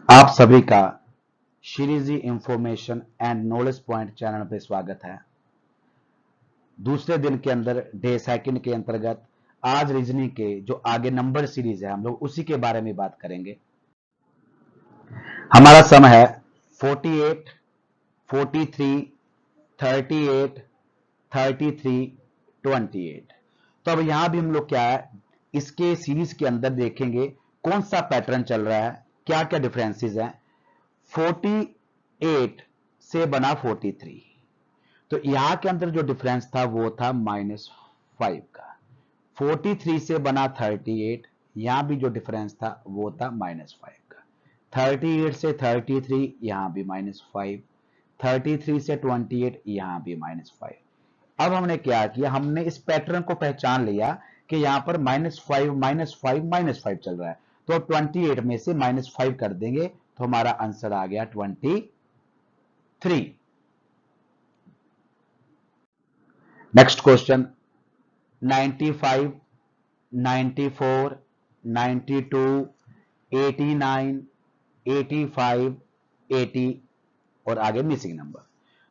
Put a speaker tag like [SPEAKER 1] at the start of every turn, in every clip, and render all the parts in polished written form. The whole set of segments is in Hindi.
[SPEAKER 1] आप सभी का Shreeji information and knowledge point channel पे स्वागत है। दूसरे दिन के अंदर डे सेकंड के अंतर्गत आज रीजनिंग के जो आगे नंबर सीरीज है हम लोग उसी के बारे में बात करेंगे। हमारा सम है 48, 43, 38, 33, 28। तो अब यहां भी हम लोग क्या है इसके सीरीज के अंदर देखेंगे कौन सा पैटर्न चल रहा है, क्या क्या डिफरेंसेस हैं। 48 से बना 43, तो यहां के अंदर जो डिफरेंस था वो था -5 का। 43 से बना 38, यहां भी जो डिफरेंस था वो था -5 का। 38 से 33 यहां भी -5, 33 से 28 यहां भी -5। अब हमने क्या किया, हमने इस पैटर्न को पहचान लिया कि यहां पर -5 -5 -5 चल रहा है, तो अब 28 में से -5 कर देंगे तो हमारा आंसर आ गया 23। नेक्स्ट क्वेश्चन 95, 94, 92, 89, 85, 80 और आगे मिसिंग नंबर।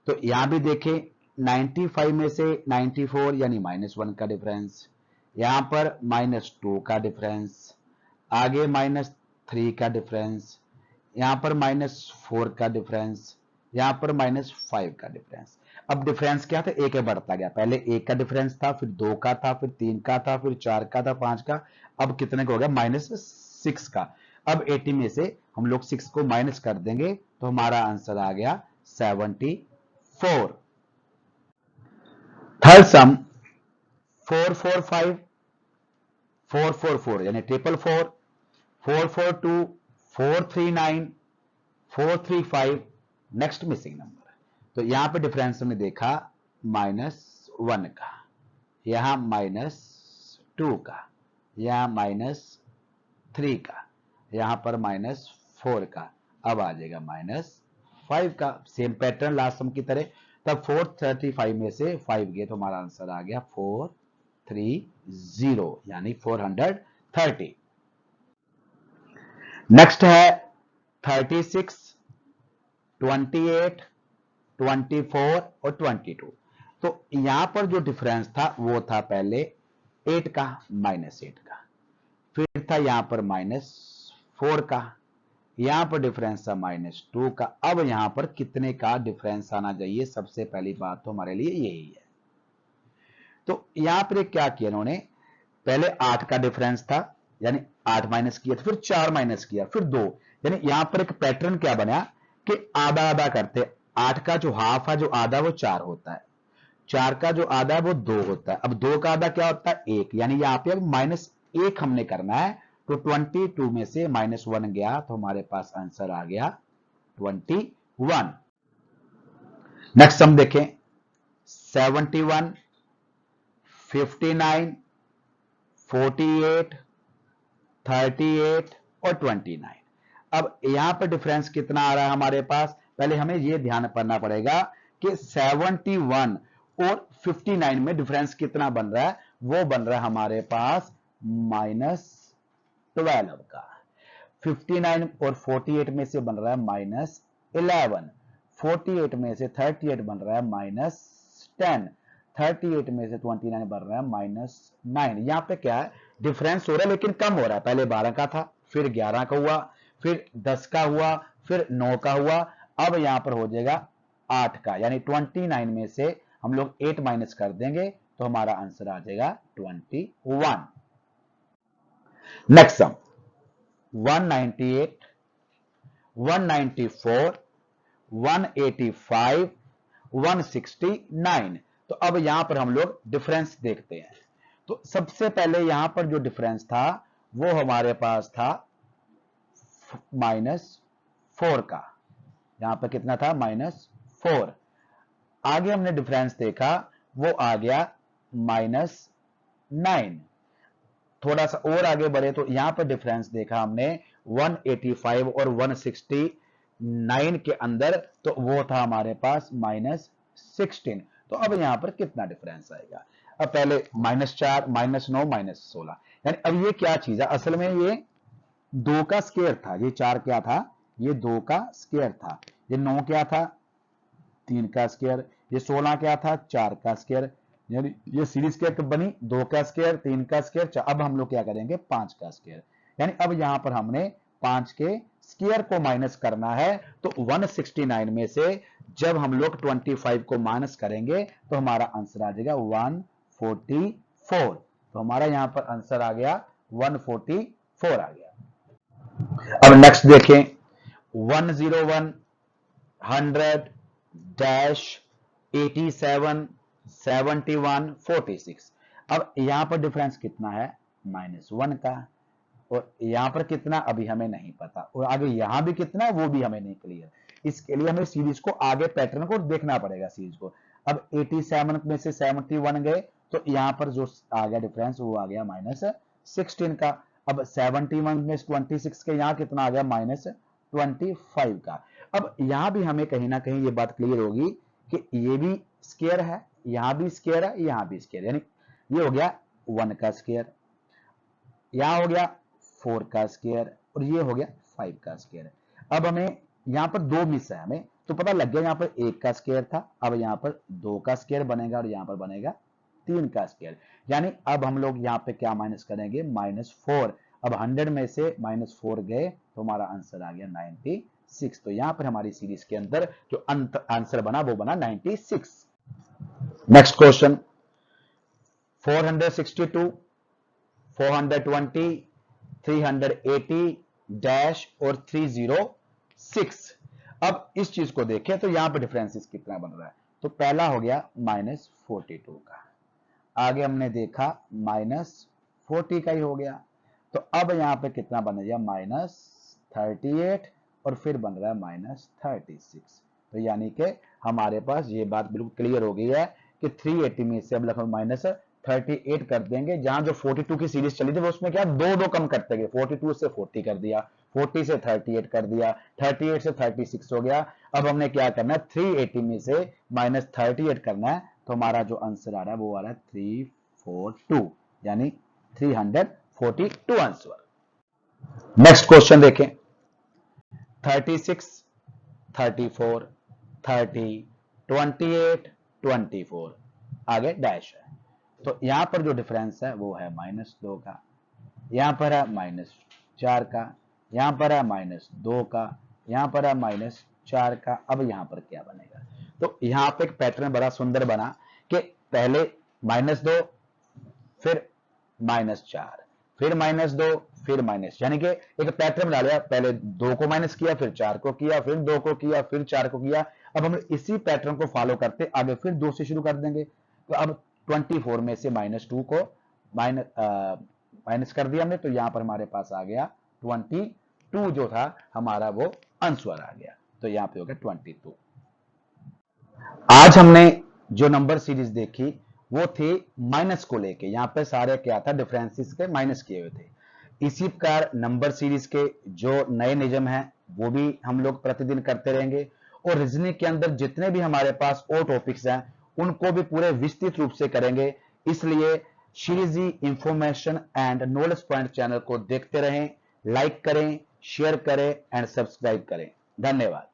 [SPEAKER 1] तो यहां भी देखें 95 में से 94 यानी -1 का डिफरेंस, यहां पर -2 का डिफरेंस, आगे -3 का डिफरेंस, यहां पर -4 का डिफरेंस, यहां पर -5 का डिफरेंस। अब डिफरेंस क्या था, एक बढ़ता गया, पहले एक का डिफरेंस था, फिर 2 का था, फिर 3 का था, फिर 4 का था, 5 का, अब कितने का हो गया -6 का। अब 80 में से हम लोग 6 को माइनस कर देंगे तो हमारा आंसर आ गया 74। थर्ड सम 445, 444 यानी 444, 442, 439, 435, नेक्स्ट मिसिंग नंबर। तो यहां पे डिफरेंस हमने देखा -1 का, यहां -2 का, यहां -3 का, यहां पर -4 का, अब आ जाएगा -5 का। सेम पैटर्न लास्ट सम की तरह। तब 435 में से 5 गए तो हमारा आंसर आ गया 430 यानी 430। नेक्स्ट है 36, 28, 24 और 22। तो यहां पर जो डिफरेंस था वो था पहले 8 का, -8 का, फिर था यहां पर -4 का, यहां पर डिफरेंस था -2 का। अब यहां पर कितने का डिफरेंस आना चाहिए, सबसे पहली बात तो हमारे लिए यही है। तो यहां पर क्या किया इन्होंने, पहले 8 का डिफरेंस था यानी 8 माइनस किया, फिर 4 माइनस किया, फिर 2, यानी यहां पर एक पैटर्न क्या बना कि आधा आधा करते। 8 का जो हाफ है, जो आधा, वो 4 होता है, 4 का जो आधा है वो 2 होता है, अब 2 का आधा क्या होता है 1, यानी यहां पे अब -1 हमने करना है। तो 22 में से -1 गया तो हमारे पास आंसर आ गया 21। नेक्स्ट हम देखें 71, 59, 48, 38 और 29। अब यहां पर डिफरेंस कितना आ रहा है हमारे पास, पहले हमें यह ध्यान करना पड़ेगा कि 71 और 59 में डिफरेंस कितना बन रहा है, वो बन रहा है हमारे पास -12 का। 59 और 48 में से बन रहा है -11, 48 में से 38 बन रहा है -10, 38 में से 29 बन रहा है -9। यहां पे क्या है, डिफरेंस हो रहा है लेकिन कम हो रहा है, पहले 12 का था, फिर 11 का हुआ, फिर 10 का हुआ, फिर 9 का हुआ, अब यहां पर हो जाएगा 8 का, यानी 29 में से हम लोग 8 माइनस कर देंगे तो हमारा आंसर आ जाएगा 21। Next sum 198, 194, 185, 169। तो अब यहां पर हम लोग डिफरेंस देखते हैं। तो सबसे पहले यहां पर जो डिफरेंस था वो हमारे पास था -4 का, यहां पर कितना था -4। आगे हमने डिफरेंस देखा वो आ गया -9। थोड़ा सा और आगे बढ़े तो यहां पर डिफरेंस देखा हमने 185 और 169 के अंदर, तो वो था हमारे पास -16। तो अब यहां पर कितना डिफरेंस आएगा, अब पहले -4, -9, -16, यानी अब ये क्या चीज है, असल में ये 2 का स्क्वायर था, ये 4 क्या था ये 2 का स्क्वायर था, ये 9 क्या था 3 का स्क्वायर, ये 16 क्या था 4 का स्क्वायर, यानी ये सीरीज क्या बनी 2 का स्क्वायर 3 का स्क्वायर। अब हम लोग क्या करेंगे 5 का स्क्वायर, यानी अब यहां पर हमने 5 के स्क्वायर को माइनस करना है। तो 169 में से जब हम लोग 25 को माइनस करेंगे तो हमारा आंसर आ जाएगा 144। तो हमारा यहां पर आंसर आ गया 144 आ गया। अब नेक्स्ट देखें 101 100 डैश 87 71 46। अब यहां पर डिफरेंस कितना है -1 का, और यहां पर कितना अभी हमें नहीं पता, और आगे यहां भी कितना है वो भी हमें नहीं क्लियर। इसके लिए हमें सीरीज को आगे पैटर्न को देखना पड़ेगा सीरीज को। अब 87 में से 71 गए तो यहां पर जो आ गया डिफरेंस वो आ गया -16 का। अब 71 में 26 के यहां कितना आ गया -25 का। अब यहां भी हमें कहीं ना कहीं ये बात क्लियर होगी कि ये भी स्क्वायर है, यहां भी स्क्वायर है, यहां भी स्क्वायर, यानी ये हो गया 1 का स्क्वायर, यहां हो गया 4 का स्क्वायर, और ये हो गया 5 का स्क्वायर। अब हमें यहां पर 2 मिस है, हमें तो पता लग गया यहां पर 1 का स्क्वायर था, अब यहां पर 2 का स्क्वायर बनेगा और यहां पर बनेगा 3 का स्क्वायर। यानी अब हम लोग यहां पे क्या माइनस करेंगे -4। अब 100 में से -4 गए तो हमारा आंसर आ गया 96। तो यहां पर हमारी सीरीज के अंदर जो आंसर बना वो बना 96। नेक्स्ट क्वेश्चन 462 420 380 डैश और 306। अब इस चीज को देखें तो यहां पे डिफरेंसेस कितना बन रहा है। तो पहला हो गया -42 का, आगे हमने देखा -40 का ही हो गया, तो अब यहां पे कितना बन गया -38, और फिर बन रहा है -36। तो यानी कि हमारे पास ये बात बिल्कुल क्लियर हो गई है कि 380 में से अब लगभग -38 कर देंगे। जहां जो 42 की सीरीज चली थी वो उसमें क्या दो कम करते गए, 42 से 40 कर दिया, 40 से 38 कर दिया, 38 से 36 हो गया। अब हमने क्या करना है 380 में से -38 करना है, तो हमारा जो आंसर आ रहा है वो आ रहा है 342, यानी 342 आंसर। नेक्स्ट क्वेश्चन देखें 36 34 30 28 24, आगे डैश है। तो यहां पर जो डिफरेंस है वो है -2 का, यहां पर है -4 का, यहां पर है -2 का, यहां पर है -4 का। अब यहां पर क्या बनेगा, तो यहां पे एक पैटर्न बड़ा सुंदर बना कि पहले -2 फिर -4 फिर -2 फिर माइनस, यानी कि एक पैटर्न बना लिया, पहले 2 को माइनस किया, फिर 4 को किया, फिर 2 को किया, फिर 4 को किया। अब हम इसी पैटर्न को फॉलो करते आगे फिर 2 से शुरू कर देंगे। तो अब 24 में से -2 को माइनस कर दिया हमने, तो यहां पर हमारे पास आ गया 22 जो था हमारा वो आंसर आ गया। तो यहां पे हो गया 22। आज हमने जो नंबर सीरीज देखी वो थी माइनस को लेके, यहां पे सारे क्या था डिफरेंसेस के माइनस किए हुए थे। इसी प्रकार नंबर सीरीज के जो नए नियम हैं वो भी हम लोग प्रतिदिन करते रहेंगे, और रीजनिंग के अंदर जितने भी हमारे पास और टॉपिक्स हैं उनको भी पूरे विस्तृत रूप से करेंगे। इसलिए Shreeji information and knowledge point channel को देखते रहें, लाइक करें, शेयर करें एंड सब्सक्राइब करें। धन्यवाद।